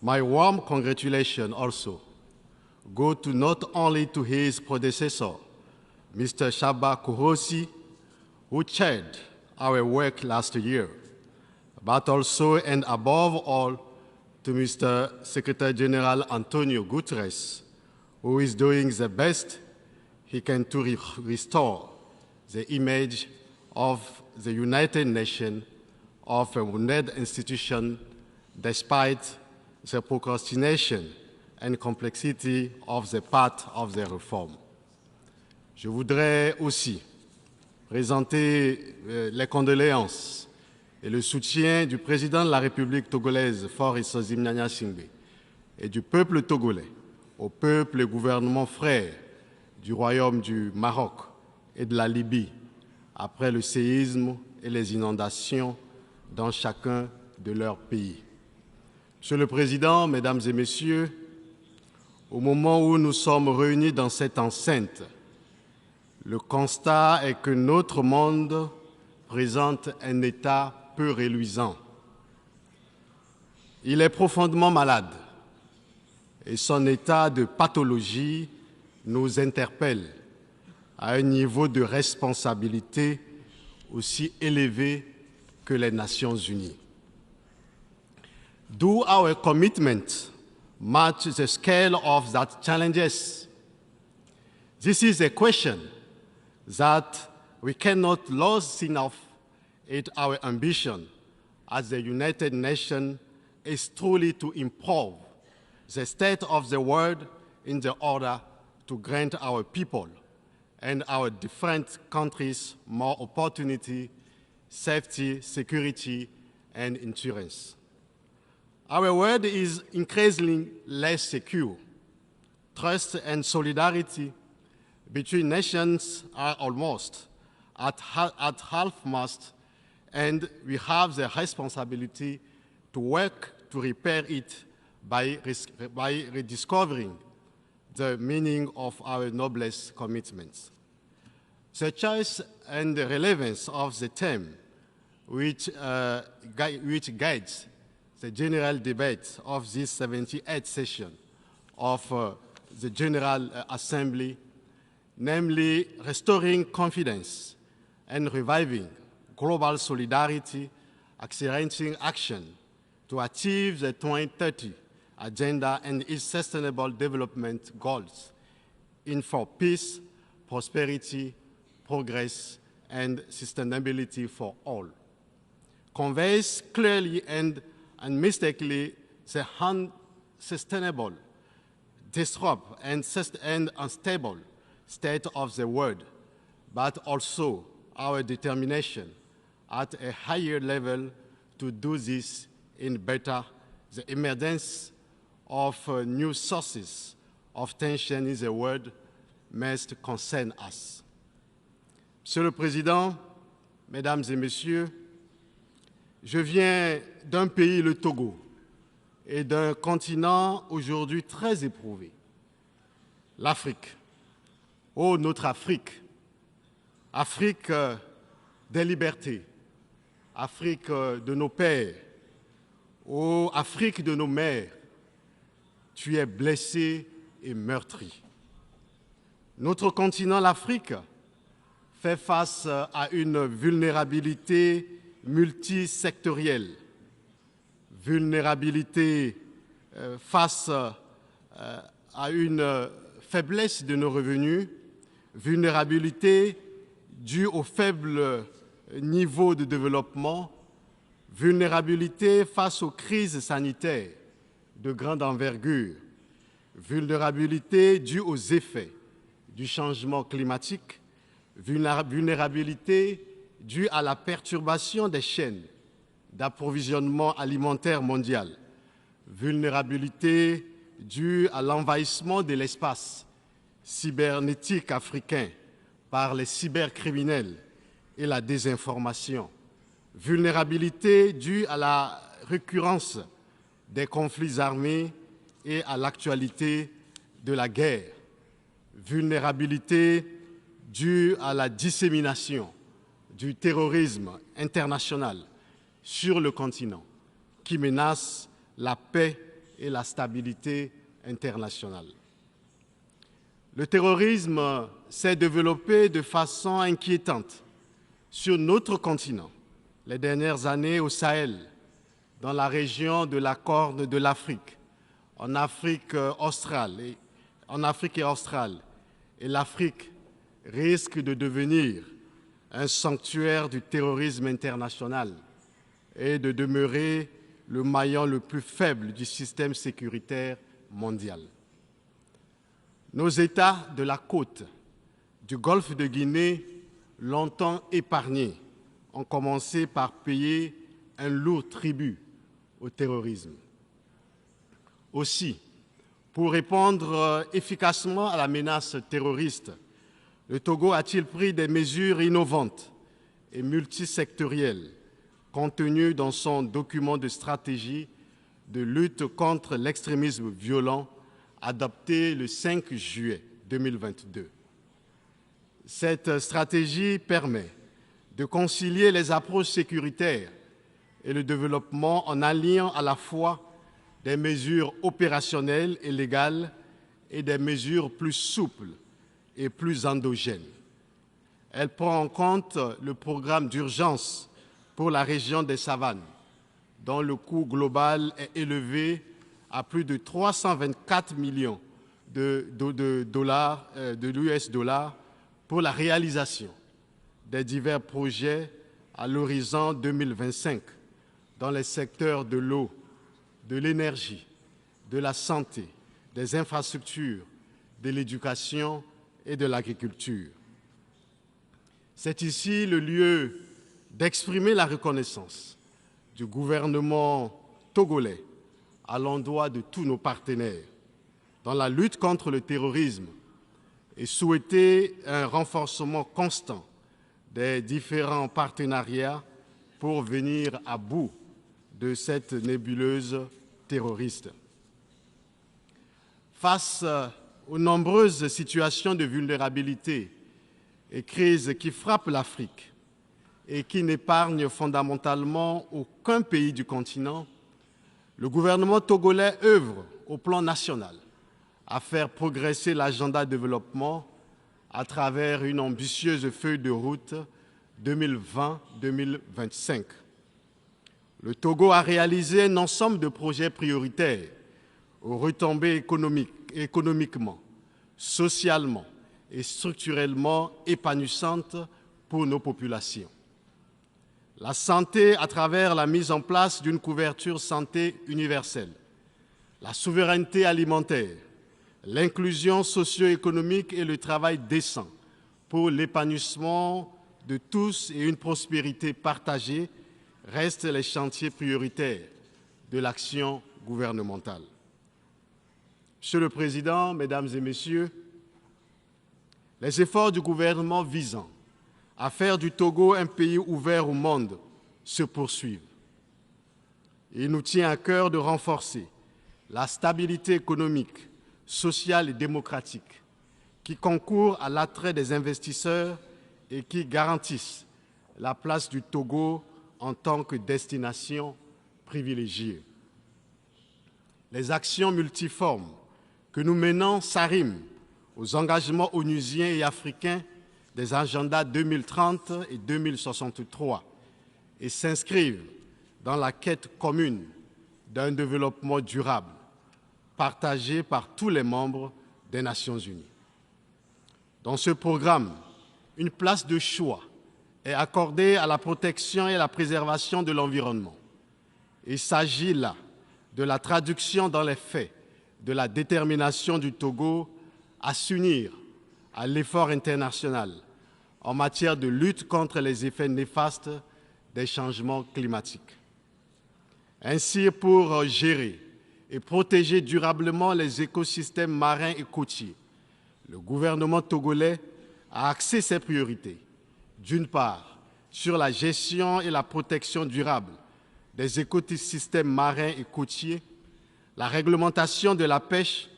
My warm congratulations also go to not only to his predecessor, Mr. Shaba Kurosi, who chaired our work last year, but also and above all to Mr. Secretary General Antonio Guterres, who is doing the best he can to restore the image of the United Nations of a wounded institution despite the procrastination and complexity of the path of the reform. Je voudrais aussi présenter les condoléances et le soutien du président de la République togolaise, Faure Gnagna Singbe, et du peuple togolais au peuple et gouvernement frère du Royaume du Maroc et de la Libye après le séisme et les inondations dans chacun de leurs pays. Monsieur le Président, Mesdames et Messieurs, au moment où nous sommes réunis dans cette enceinte, le constat est que notre monde présente un état peu reluisant. Il est profondément malade et son état de pathologie nous interpelle à un niveau de responsabilité aussi élevé que les Nations Unies. Do our commitment match the scale of that challenges? This is a question that we cannot lose enough in our ambition as the United Nations is truly to improve the state of the world in the order to grant our people and our different countries more opportunity, safety, security, and insurance. Our world is increasingly less secure. Trust and solidarity between nations are almost at half-mast, and we have the responsibility to work to repair it by rediscovering the meaning of our noblest commitments. The choice and the relevance of the theme which guides the general debate of this 78th session of the General Assembly, namely restoring confidence and reviving global solidarity, accelerating action to achieve the 2030 Agenda and its sustainable development goals in for peace, prosperity, progress, and sustainability for all, conveys clearly and unmistakably the unsustainable, disrupt, and unstable state of the world, but also our determination at a higher level to do this in better. The emergence of new sources of tension in the world must concern us. Monsieur le Président, Mesdames et Messieurs, je viens d'un pays, le Togo, et d'un continent aujourd'hui très éprouvé, l'Afrique. Oh, notre Afrique, Afrique des libertés, Afrique de nos pères, ô Afrique de nos mères, tu es blessé et meurtri. Notre continent, l'Afrique, fait face à une vulnérabilité multisectorielle, vulnérabilité face à une faiblesse de nos revenus, vulnérabilité due au faible niveau de développement, vulnérabilité face aux crises sanitaires de grande envergure, vulnérabilité due aux effets du changement climatique, vulnérabilité due à la perturbation des chaînes d'approvisionnement alimentaire mondial, vulnérabilité due à l'envahissement de l'espace cybernétique africain par les cybercriminels et la désinformation, vulnérabilité due à la récurrence des conflits armés et à l'actualité de la guerre, vulnérabilité due à la dissémination du terrorisme international sur le continent qui menace la paix et la stabilité internationale. Le terrorisme s'est développé de façon inquiétante sur notre continent les dernières années au Sahel, dans la région de la Corne de l'Afrique, en Afrique australe et l'Afrique risque de devenir un sanctuaire du terrorisme international et de demeurer le maillon le plus faible du système sécuritaire mondial. Nos États de la côte du Golfe de Guinée, longtemps épargnés, ont commencé par payer un lourd tribut au terrorisme. Aussi, pour répondre efficacement à la menace terroriste, le Togo a-t-il pris des mesures innovantes et multisectorielles contenues dans son document de stratégie de lutte contre l'extrémisme violent adopté le 5 juillet 2022. Cette stratégie permet de concilier les approches sécuritaires et le développement en alliant à la fois des mesures opérationnelles et légales et des mesures plus souples et plus endogènes. Elle prend en compte le programme d'urgence pour la région des savanes, dont le coût global est élevé à plus de 324 millions de US dollars pour la réalisation des divers projets à l'horizon 2025 dans les secteurs de l'eau, de l'énergie, de la santé, des infrastructures, de l'éducation et de l'agriculture. C'est ici le lieu d'exprimer la reconnaissance du gouvernement togolais à l'endroit de tous nos partenaires dans la lutte contre le terrorisme et souhaiter un renforcement constant des différents partenariats pour venir à bout de cette nébuleuse terroriste. Face aux nombreuses situations de vulnérabilité et crises qui frappent l'Afrique et qui n'épargnent fondamentalement aucun pays du continent, le gouvernement togolais œuvre au plan national à faire progresser l'agenda de développement à travers une ambitieuse feuille de route 2020-2025. Le Togo a réalisé un ensemble de projets prioritaires aux retombées économiquement, socialement et structurellement épanouissantes pour nos populations. La santé à travers la mise en place d'une couverture santé universelle, la souveraineté alimentaire, l'inclusion socio-économique et le travail décent pour l'épanouissement de tous et une prospérité partagée restent les chantiers prioritaires de l'action gouvernementale. Monsieur le Président, Mesdames et Messieurs, les efforts du gouvernement visant à faire du Togo un pays ouvert au monde se poursuivent. Il nous tient à cœur de renforcer la stabilité économique, sociale et démocratique qui concourent à l'attrait des investisseurs et qui garantissent la place du Togo en tant que destination privilégiée. Les actions multiformes que nous menons s'arriment aux engagements onusiens et africains des agendas 2030 et 2063 et s'inscrivent dans la quête commune d'un développement durable, partagé par tous les membres des Nations Unies. Dans ce programme, une place de choix est accordée à la protection et à la préservation de l'environnement. Il s'agit là de la traduction dans les faits de la détermination du Togo à s'unir à l'effort international en matière de lutte contre les effets néfastes des changements climatiques. Ainsi, pour gérer et protéger durablement les écosystèmes marins et côtiers, le gouvernement togolais a axé ses priorités, d'une part, sur la gestion et la protection durable des écosystèmes marins et côtiers, la réglementation de la pêche,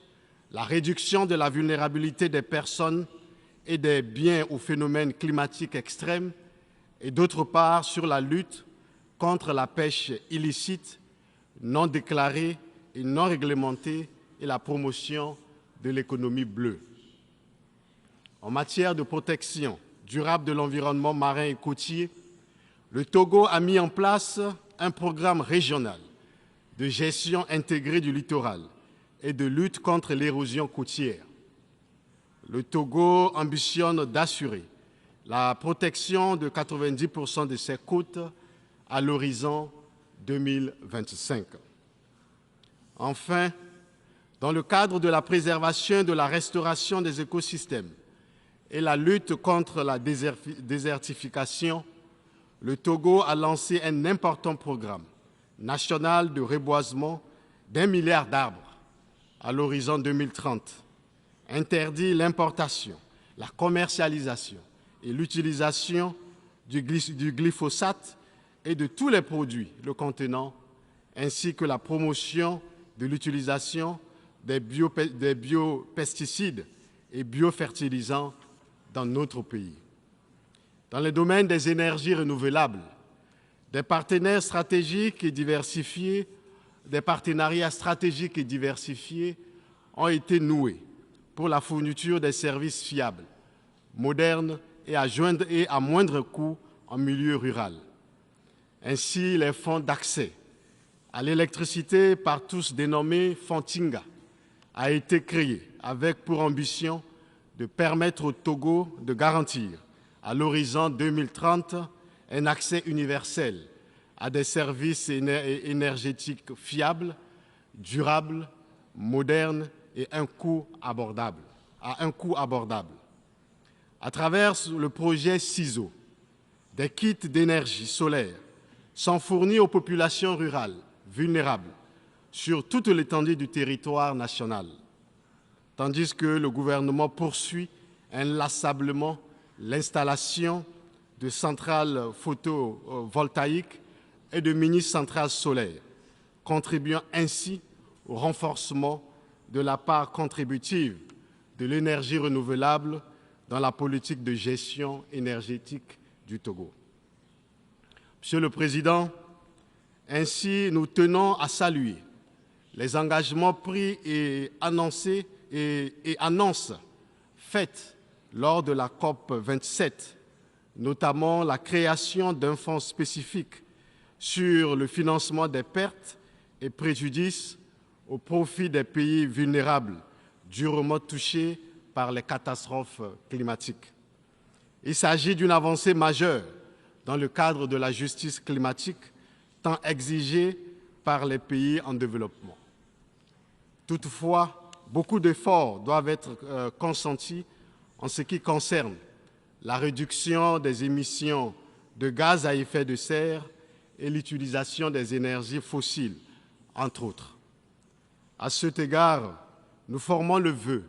la réduction de la vulnérabilité des personnes et des biens aux phénomènes climatiques extrêmes, et d'autre part sur la lutte contre la pêche illicite, non déclarée et non réglementée et la promotion de l'économie bleue. En matière de protection durable de l'environnement marin et côtier, le Togo a mis en place un programme régional de gestion intégrée du littoral et de lutte contre l'érosion côtière. Le Togo ambitionne d'assurer la protection de 90% de ses côtes à l'horizon 2025. Enfin, dans le cadre de la préservation et de la restauration des écosystèmes et la lutte contre la désertification, le Togo a lancé un important programme national de reboisement d'1 milliard d'arbres à l'horizon 2030, interdit l'importation, la commercialisation et l'utilisation du glyphosate et de tous les produits le contenant, ainsi que la promotion de l'utilisation des biopesticides et biofertilisants dans notre pays. Dans le domaine des énergies renouvelables, des partenariats stratégiques et diversifiés ont été noués pour la fourniture des services fiables, modernes et à moindre coût en milieu rural. Ainsi, les fonds d'accès à l'électricité par tous dénommé Fontinga a été créé avec pour ambition de permettre au Togo de garantir à l'horizon 2030 un accès universel à des services énergétiques fiables, durables, modernes et à un coût abordable. À travers le projet CISO, des kits d'énergie solaire sont fournis aux populations rurales vulnérables sur toute l'étendue du territoire national, tandis que le gouvernement poursuit inlassablement l'installation de centrales photovoltaïques et de mini-centrales solaires, contribuant ainsi au renforcement de la part contributive de l'énergie renouvelable dans la politique de gestion énergétique du Togo. Monsieur le Président, ainsi nous tenons à saluer les engagements pris et annonces faites lors de la COP 27, notamment la création d'un fonds spécifique sur le financement des pertes et préjudices au profit des pays vulnérables durement touchés par les catastrophes climatiques. Il s'agit d'une avancée majeure dans le cadre de la justice climatique tant exigée par les pays en développement. Toutefois, beaucoup d'efforts doivent être consentis en ce qui concerne la réduction des émissions de gaz à effet de serre et l'utilisation des énergies fossiles, entre autres. À cet égard, nous formons le vœu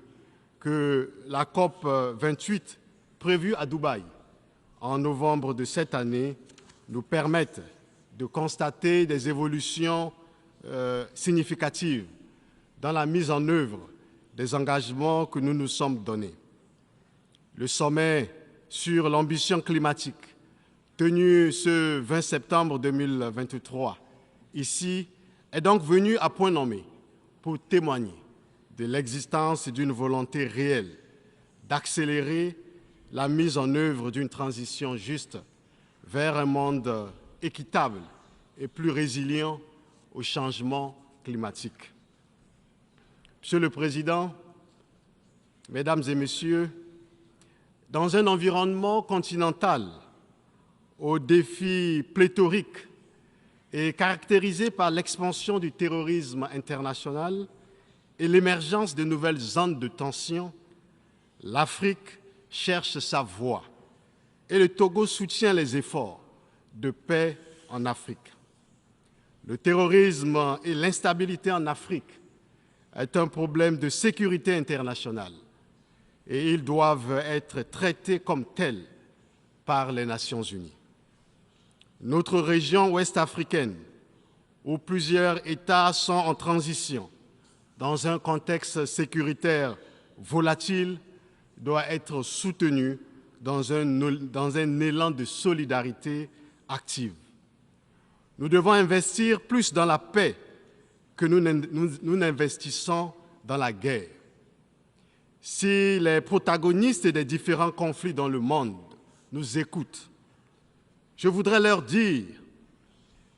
que la COP 28, prévue à Dubaï en novembre de cette année, nous permette de constater des évolutions significatives dans la mise en œuvre des engagements que nous nous sommes donnés. Le sommet sur l'ambition climatique, tenu ce 20 septembre 2023, ici, est donc venu à point nommé pour témoigner de l'existence d'une volonté réelle d'accélérer la mise en œuvre d'une transition juste vers un monde équitable et plus résilient au changement climatique. Monsieur le Président, Mesdames et Messieurs, dans un environnement continental aux défis pléthoriques et caractérisé par l'expansion du terrorisme international et l'émergence de nouvelles zones de tension, l'Afrique cherche sa voie et le Togo soutient les efforts de paix en Afrique. Le terrorisme et l'instabilité en Afrique est un problème de sécurité internationale et ils doivent être traités comme tels par les Nations unies. Notre région ouest-africaine, où plusieurs États sont en transition, dans un contexte sécuritaire volatile, doit être soutenue dans un élan de solidarité active. Nous devons investir plus dans la paix que nous n'investissons dans la guerre. Si les protagonistes des différents conflits dans le monde nous écoutent, je voudrais leur dire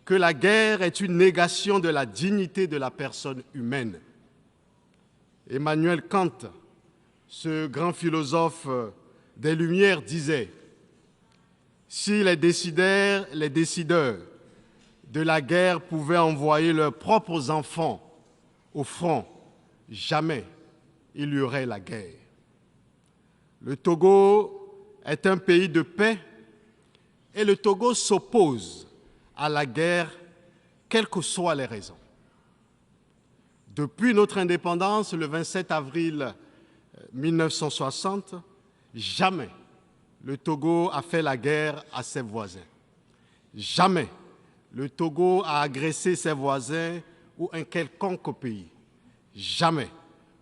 que la guerre est une négation de la dignité de la personne humaine. Emmanuel Kant, ce grand philosophe des Lumières, disait « Si les décideurs de la guerre pouvaient envoyer leurs propres enfants au front, jamais il y aurait la guerre. » Le Togo est un pays de paix et le Togo s'oppose à la guerre, quelles que soient les raisons. Depuis notre indépendance, le 27 avril 1960, jamais le Togo a fait la guerre à ses voisins. Jamais le Togo a agressé ses voisins ou un quelconque pays. Jamais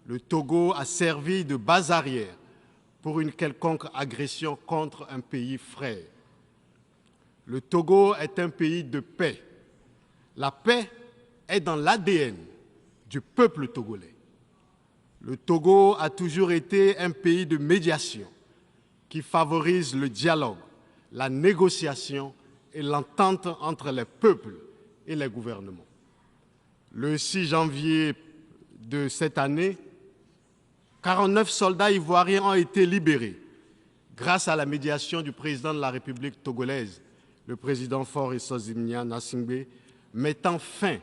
le Togo a servi de base arrière pour une quelconque agression contre un pays frère. Le Togo est un pays de paix. La paix est dans l'ADN du peuple togolais. Le Togo a toujours été un pays de médiation qui favorise le dialogue, la négociation et l'entente entre les peuples et les gouvernements. Le 6 janvier de cette année, 49 soldats ivoiriens ont été libérés grâce à la médiation du président de la République togolaise, le président Faure Gnassingbé Gnassingbé, mettant fin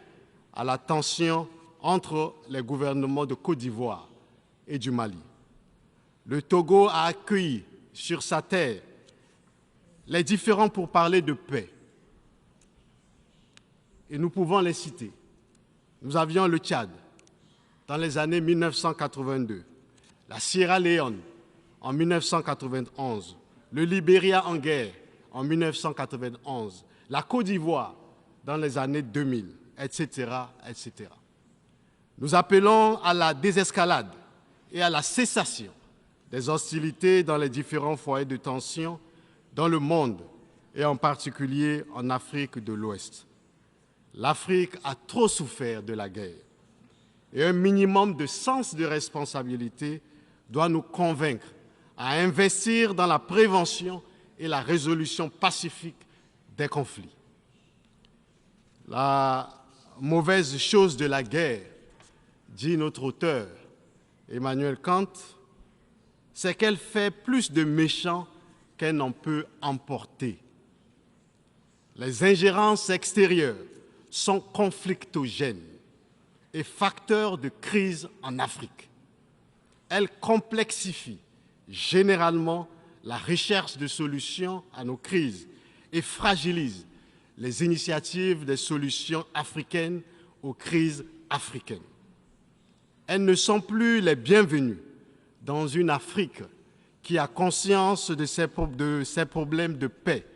à la tension entre les gouvernements de Côte d'Ivoire et du Mali. Le Togo a accueilli sur sa terre les différents pourparlers de paix. Et nous pouvons les citer. Nous avions le Tchad dans les années 1982, la Sierra Leone en 1991, le Libéria en guerre en 1991, la Côte d'Ivoire dans les années 2000, etc., etc. Nous appelons à la désescalade et à la cessation des hostilités dans les différents foyers de tension dans le monde et en particulier en Afrique de l'Ouest. L'Afrique a trop souffert de la guerre et un minimum de sens de responsabilité doit nous convaincre à investir dans la prévention et la résolution pacifique des conflits. La mauvaise chose de la guerre, dit notre auteur Emmanuel Kant, c'est qu'elle fait plus de méchants qu'elle n'en peut emporter. Les ingérences extérieures sont conflictogènes et facteurs de crise en Afrique. Elles complexifient généralement la recherche de solutions à nos crises et fragilisent les initiatives des solutions africaines aux crises africaines. Elles ne sont plus les bienvenues dans une Afrique qui a conscience de ses problèmes de paix,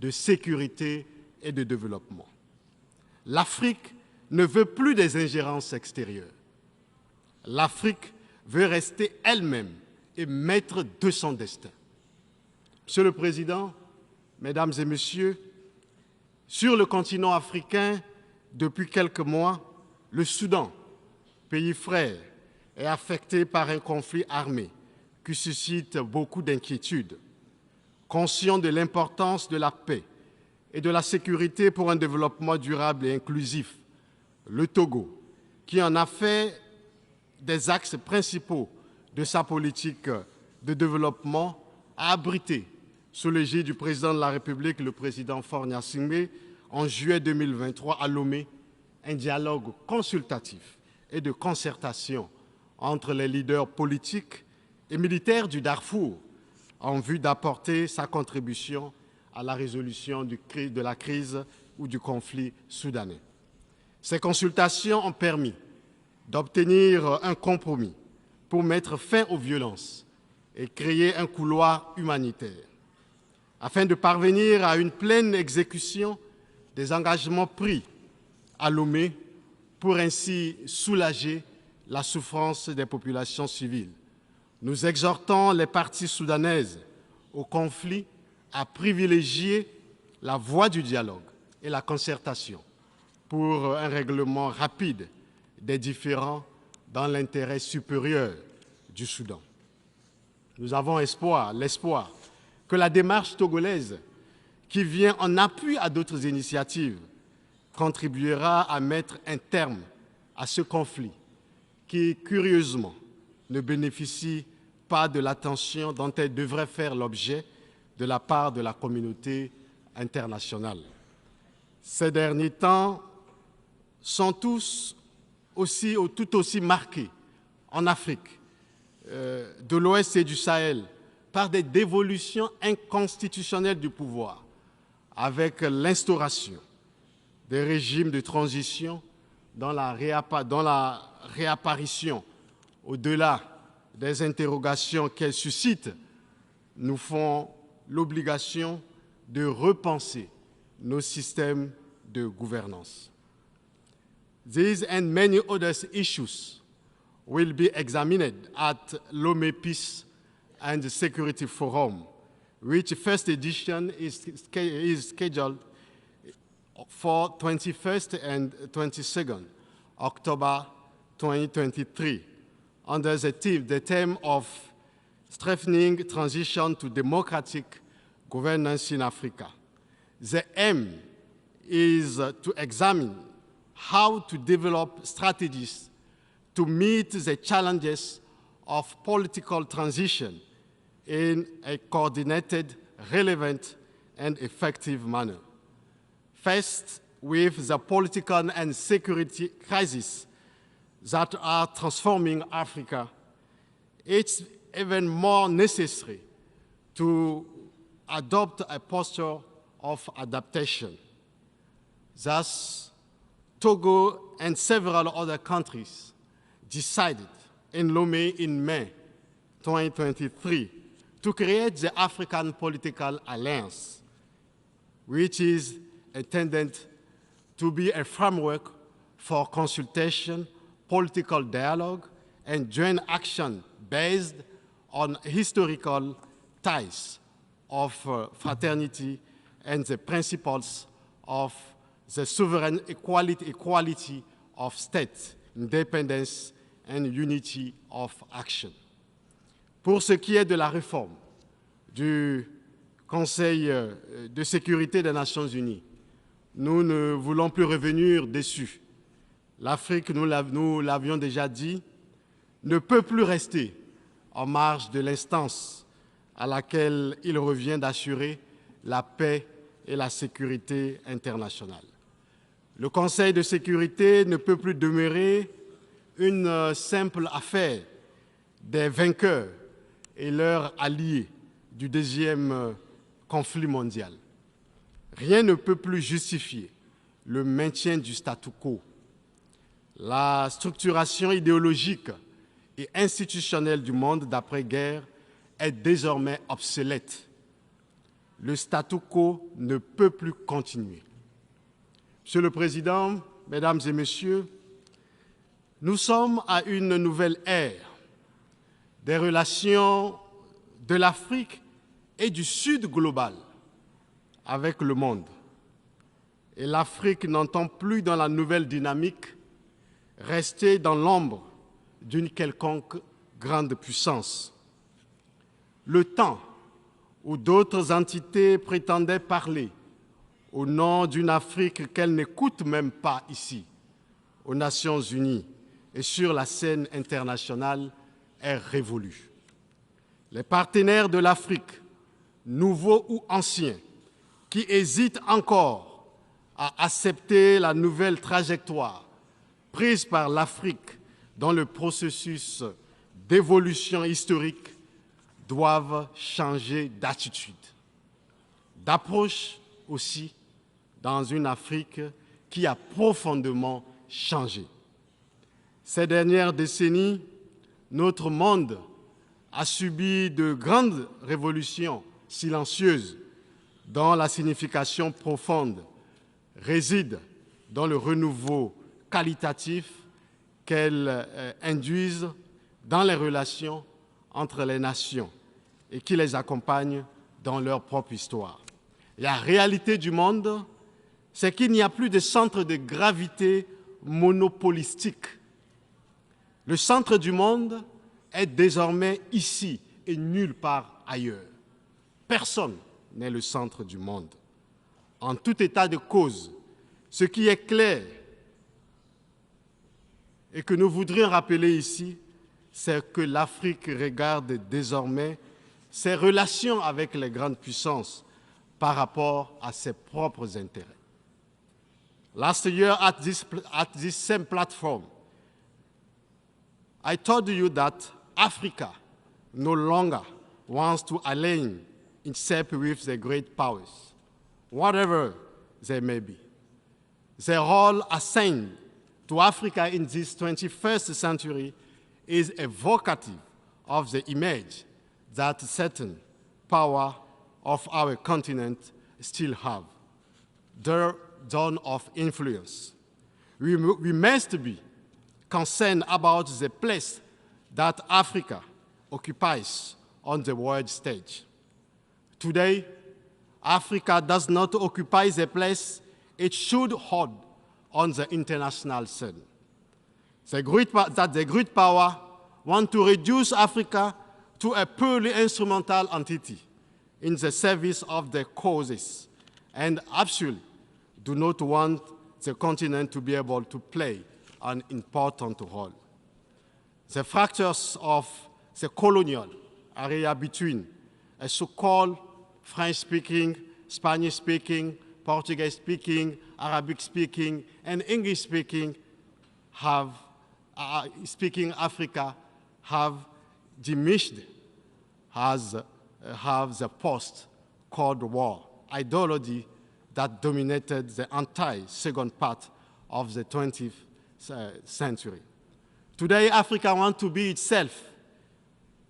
de sécurité et de développement. L'Afrique ne veut plus des ingérences extérieures. L'Afrique veut rester elle-même et maître de son destin. Monsieur le Président, Mesdames et Messieurs, sur le continent africain, depuis quelques mois, le Soudan, pays frère, est affecté par un conflit armé qui suscite beaucoup d'inquiétudes. Conscient de l'importance de la paix et de la sécurité pour un développement durable et inclusif, le Togo, qui en a fait des axes principaux de sa politique de développement, a abrité, sous l'égide du président de la République, le président Faure Gnassingbé, en juillet 2023 à Lomé, un dialogue consultatif et de concertation entre les leaders politiques et militaires du Darfour en vue d'apporter sa contribution à la résolution de la crise ou du conflit soudanais. Ces consultations ont permis d'obtenir un compromis pour mettre fin aux violences et créer un couloir humanitaire, afin de parvenir à une pleine exécution des engagements pris à Lomé pour ainsi soulager la souffrance des populations civiles. Nous exhortons les parties soudanaises au conflit à privilégier la voie du dialogue et la concertation pour un règlement rapide des différends dans l'intérêt supérieur du Soudan. Nous avons l'espoir que la démarche togolaise, qui vient en appui à d'autres initiatives, contribuera à mettre un terme à ce conflit qui, curieusement, ne bénéficie pas de l'attention dont elle devrait faire l'objet de la part de la communauté internationale. Ces derniers temps sont tout aussi marqués en Afrique, de l'Ouest et du Sahel, par des dévolutions inconstitutionnelles du pouvoir, avec l'instauration des régimes de transition dont la réapparition, au-delà des interrogations qu'elle suscite, nous font l'obligation de repenser nos systèmes de gouvernance. These and many other issues will be examined at Lomé Peace and Security Forum, which first edition is scheduled for 21st and 22nd October 2023, under the theme of strengthening transition to democratic governance in Africa. The aim is to examine how to develop strategies to meet the challenges of political transition in a coordinated, relevant, and effective manner. Faced with the political and security crises that are transforming Africa, it's even more necessary to adopt a posture of adaptation. Thus, Togo and several other countries decided in Lomé in May 2023 to create the African Political Alliance, which is intended to be a framework for consultation, political dialogue, and joint action based on historical ties of fraternity and the principles of the sovereign equality of state, independence, and unity of action. Pour ce qui est de la réforme du Conseil de sécurité des Nations Unies, nous ne voulons plus revenir dessus. L'Afrique, nous l'avions déjà dit, ne peut plus rester en marge de l'instance à laquelle il revient d'assurer la paix et la sécurité internationale. Le Conseil de sécurité ne peut plus demeurer une simple affaire des vainqueurs et leurs alliés du deuxième conflit mondial. Rien ne peut plus justifier le maintien du statu quo. La structuration idéologique et institutionnelle du monde d'après-guerre est désormais obsolète. Le statu quo ne peut plus continuer. Monsieur le Président, Mesdames et Messieurs, nous sommes à une nouvelle ère des relations de l'Afrique et du Sud global avec le monde. Et l'Afrique n'entend plus dans la nouvelle dynamique rester dans l'ombre d'une quelconque grande puissance. Le temps où d'autres entités prétendaient parler au nom d'une Afrique qu'elles n'écoutent même pas ici, aux Nations Unies et sur la scène internationale, est révolu. Les partenaires de l'Afrique, nouveaux ou anciens, qui hésitent encore à accepter la nouvelle trajectoire prise par l'Afrique dans le processus d'évolution historique, doivent changer d'attitude, d'approche aussi, dans une Afrique qui a profondément changé. Ces dernières décennies, notre monde a subi de grandes révolutions silencieuses dont la signification profonde réside dans le renouveau qualitatif qu'elles induisent dans les relations entre les nations et qui les accompagnent dans leur propre histoire. La réalité du monde, c'est qu'il n'y a plus de centre de gravité monopolistique Le centre du monde est désormais ici et nulle part ailleurs. Personne n'est le centre du monde. En tout état de cause, ce qui est clair et que nous voudrions rappeler ici, c'est que l'Afrique regarde désormais ses relations avec les grandes puissances par rapport à ses propres intérêts. Last year at this same platform, I told you that Africa no longer wants to align itself with the great powers, whatever they may be. The role assigned to Africa in this 21st century is evocative of the image that certain power of our continent still have, their zone of influence. We must be concerned about the place that Africa occupies on the world stage. Today, Africa does not occupy the place it should hold on the international scene. The great power want to reduce Africa to a purely instrumental entity in the service of their causes and absolutely do not want the continent to be able to play an important role. The fractures of the colonial area between a so-called French-speaking, Spanish-speaking, Portuguese-speaking, Arabic-speaking, and English-speaking speaking Africa have diminished as have the post-Cold War ideology that dominated the entire second part of the 20th century. Today, Africa wants to be itself,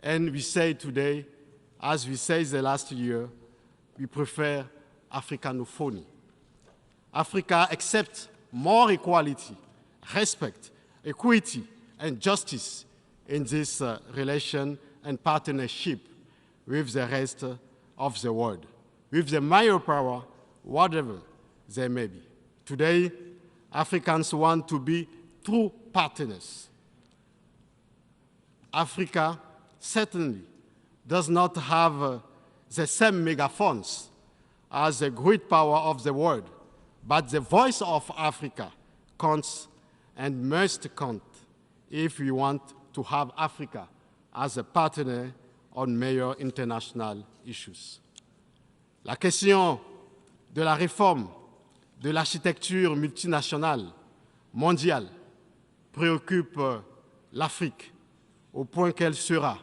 and we say today, as we said the last year, we prefer Africanophony. Africa accepts more equality, respect, equity, and justice in this relation and partnership with the rest of the world, with the major power, whatever they may be. Today, Africans want to be true partners. Africa certainly does not have the same megaphones as the great power of the world, but the voice of Africa counts and must count if we want to have Africa as a partner on major international issues. La question de la réforme de l'architecture multinationale mondiale préoccupe l'Afrique au point qu'elle sera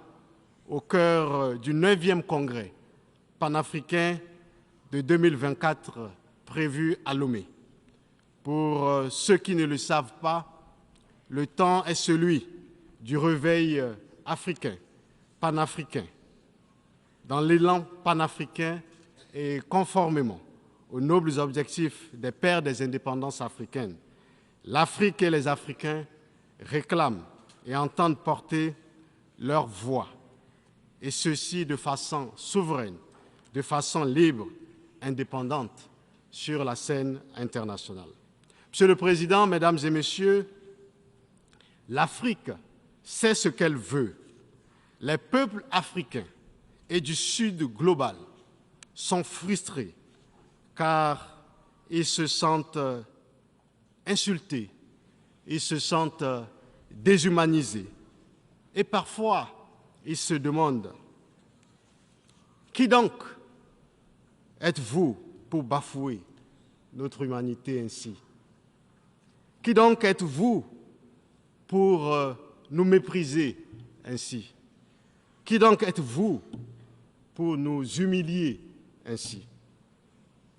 au cœur du 9e congrès panafricain de 2024 prévu à Lomé. Pour ceux qui ne le savent pas, le temps est celui du réveil africain, panafricain. Dans l'élan panafricain et conformément aux nobles objectifs des pères des indépendances africaines, l'Afrique et les Africains réclament et entendent porter leur voix, et ceci de façon souveraine, de façon libre, indépendante, sur la scène internationale. Monsieur le Président, Mesdames et Messieurs, l'Afrique sait ce qu'elle veut. Les peuples africains et du Sud global sont frustrés car ils se sentent insultés, ils se sentent déshumanisés. Et parfois, ils se demandent, qui donc êtes-vous pour bafouer notre humanité ainsi? Qui donc êtes-vous pour nous mépriser ainsi? Qui donc êtes-vous pour nous humilier ainsi?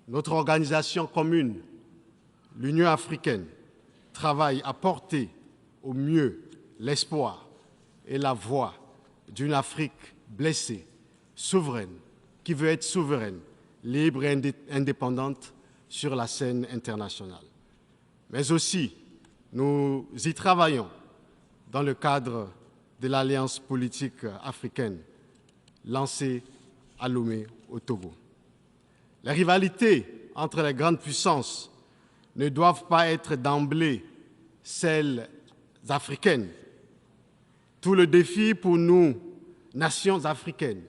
Notre organisation commune, l'Union africaine, travaille à porter au mieux l'espoir et la voix d'une Afrique blessée, souveraine, qui veut être souveraine, libre et indépendante sur la scène internationale. Mais aussi, nous y travaillons dans le cadre de l'Alliance politique africaine lancée à Lomé, au Togo. Les rivalités entre les grandes puissances ne doivent pas être d'emblée celles africaines, Tout le défi pour nous, nations africaines,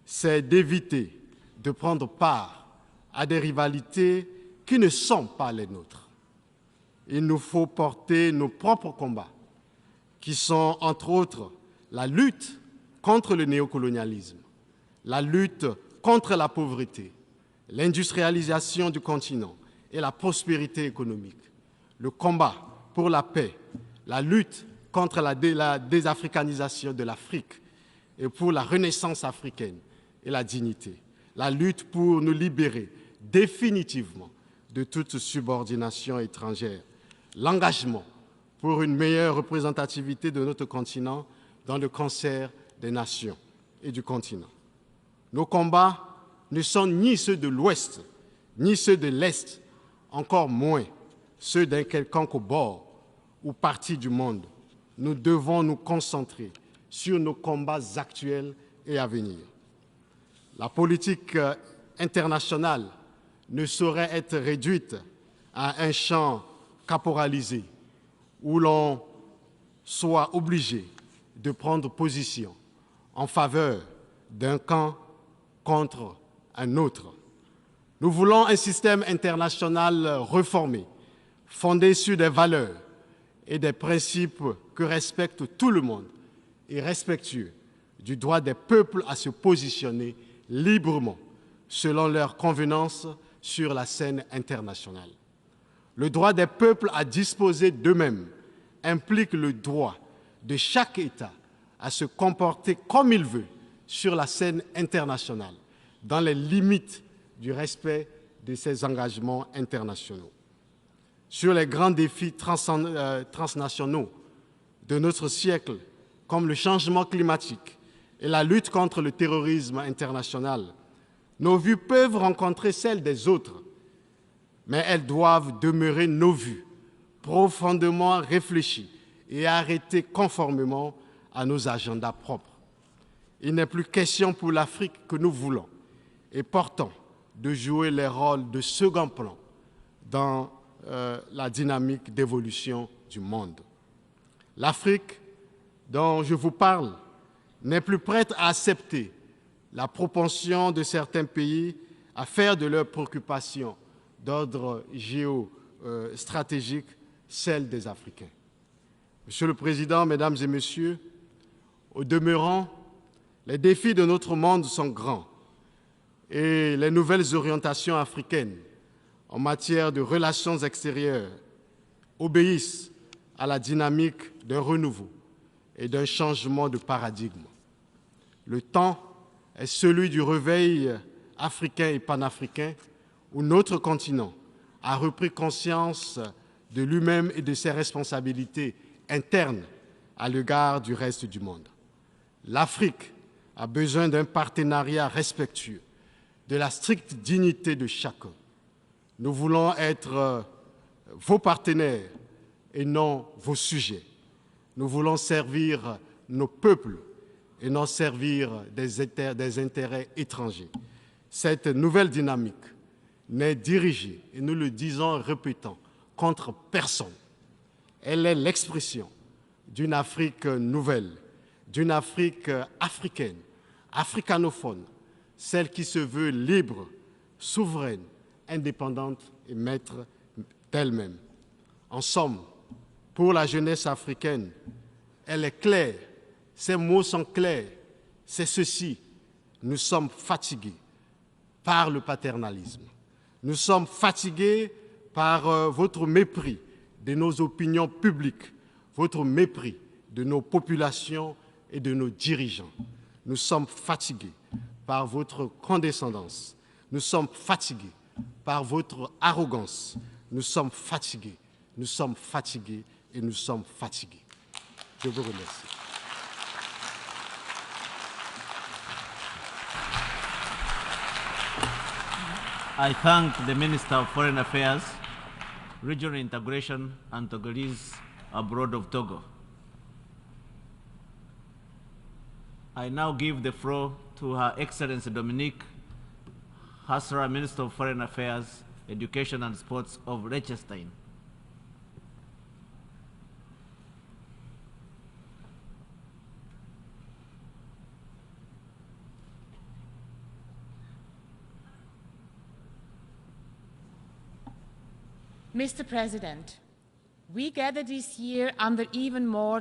c'est d'éviter de prendre part à des rivalités qui ne sont pas les nôtres. Il nous faut porter nos propres combats, qui sont entre autres la lutte contre le néocolonialisme, la lutte contre la pauvreté, l'industrialisation du continent et la prospérité économique, le combat pour la paix, la lutte contre la désafricanisation de l'Afrique et pour la renaissance africaine et la dignité, la lutte pour nous libérer définitivement de toute subordination étrangère, l'engagement pour une meilleure représentativité de notre continent dans le concert des nations et du continent. Nos combats ne sont ni ceux de l'Ouest, ni ceux de l'Est, encore moins ceux d'un quelconque bord ou partie du monde. Nous devons nous concentrer sur nos combats actuels et à venir. La politique internationale ne saurait être réduite à un champ caporalisé où l'on soit obligé de prendre position en faveur d'un camp contre un autre. Nous voulons un système international reformé, fondé sur des valeurs et des principes que respecte tout le monde et respectueux du droit des peuples à se positionner librement selon leurs convenances sur la scène internationale. Le droit des peuples à disposer d'eux-mêmes implique le droit de chaque État à se comporter comme il veut sur la scène internationale, dans les limites du respect de ses engagements internationaux. Sur les grands défis transnationaux de notre siècle, comme le changement climatique et la lutte contre le terrorisme international, nos vues peuvent rencontrer celles des autres, mais elles doivent demeurer nos vues, profondément réfléchies et arrêtées conformément à nos agendas propres. Il n'est plus question pour l'Afrique que nous voulons et portons de jouer les rôles de second plan dans la dynamique d'évolution du monde. L'Afrique dont je vous parle n'est plus prête à accepter la propension de certains pays à faire de leurs préoccupations d'ordre géostratégique celles des Africains. Monsieur le Président, Mesdames et Messieurs, au demeurant, les défis de notre monde sont grands et les nouvelles orientations africaines en matière de relations extérieures obéissent à la dynamique d'un renouveau et d'un changement de paradigme. Le temps est celui du réveil africain et panafricain où notre continent a repris conscience de lui-même et de ses responsabilités internes à l'égard du reste du monde. L'Afrique a besoin d'un partenariat respectueux, de la stricte dignité de chacun. Nous voulons être vos partenaires et non vos sujets. Nous voulons servir nos peuples et non servir des intérêts étrangers. Cette nouvelle dynamique n'est dirigée, et nous le disons en répétant, contre personne. Elle est l'expression d'une Afrique nouvelle, d'une Afrique africaine, africanophone, celle qui se veut libre, souveraine, indépendante et maître d'elle-même. En somme, pour la jeunesse africaine, elle est claire, ses mots sont clairs, c'est ceci, nous sommes fatigués par le paternalisme. Nous sommes fatigués par votre mépris de nos opinions publiques, votre mépris de nos populations et de nos dirigeants. Nous sommes fatigués par votre condescendance. Nous sommes fatigués par votre arrogance. Nous sommes fatigués et nous sommes fatigués. Je vous remercie. I thank the Minister of Foreign Affairs, Regional Integration and Togolese abroad of Togo. I now give the floor to Her Excellency Dominique Hasra, Minister of Foreign Affairs, Education and Sports of Liechtenstein. Mr. President, we gather this year under even more